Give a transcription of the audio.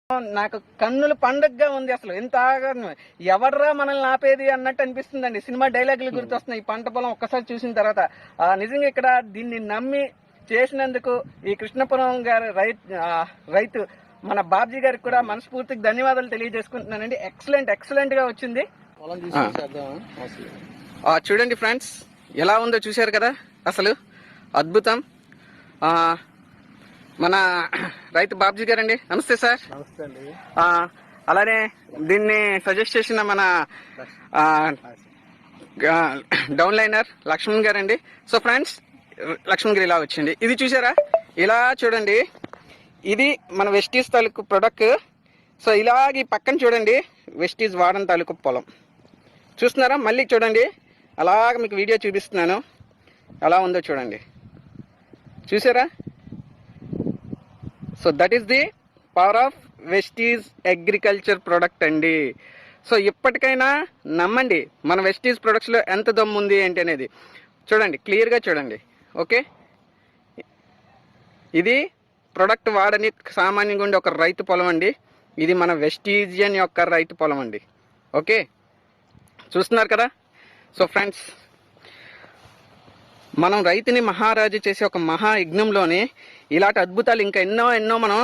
నాకు కన్నుల పండుగగా ఉంది. అసలు ఎంత ఎవర్రా మనల్ని ఆపేది అన్నట్టు అనిపిస్తుందండి. సినిమా డైలాగులు గుర్తొస్తున్నాయి ఈ పంట పొలం ఒక్కసారి చూసిన తర్వాత. నిజంగా ఇక్కడ దీన్ని నమ్మి చేసినందుకు ఈ కృష్ణపురం గారి రైతు మన బాబ్జీ గారికి కూడా మనస్ఫూర్తిగా ధన్యవాదాలు తెలియజేసుకుంటున్నానండి. ఎక్సలెంట్ గా వచ్చింది. చూడండి ఫ్రెండ్స్, ఎలా ఉందో చూశారు కదా, అసలు అద్భుతం. మన రైతు బాబ్జీ గారండి, నమస్తే సార్. నమస్తే అండి. అలానే దీన్ని సజెస్ట్ చేసిన మన డౌన్ లైనర్ లక్ష్మణ్ గారండి. సో ఫ్రెండ్స్, లక్ష్మణ్ గారు ఇలా వచ్చింది. ఇది చూసారా, ఇలా చూడండి, ఇది మన వెస్టీజ్ తాలూకు ప్రొడక్ట్. సో ఇలాగ ఈ పక్కన చూడండి, వెస్టీజ్ వాడన్ తాలూకు పొలం చూస్తున్నారా. మళ్ళీ చూడండి, అలాగ మీకు వీడియో చూపిస్తున్నాను, ఎలా ఉందో చూడండి, చూసారా. So that is the power of Vestige agriculture product అండి. సో ఇప్పటికైనా నమ్మండి మన వెస్టీజ్ ప్రొడక్ట్స్లో ఎంత దమ్ము ఉంది ఏంటి అనేది. చూడండి, క్లియర్గా చూడండి. ఓకే, ఇది ప్రొడక్ట్ వాడని సామాన్యంగా ఉండే ఒక రైతు పొలం అండి. ఇది మన వెస్టీజియన్ యొక్క రైతు పొలం అండి. ఓకే, చూస్తున్నారు కదా. సో ఫ్రెండ్స్, మనం రైతుని మహారాజు చేసే ఒక మహా యజ్ఞంలోని ఇలాంటి అద్భుతాలు ఇంకా ఎన్నో మనం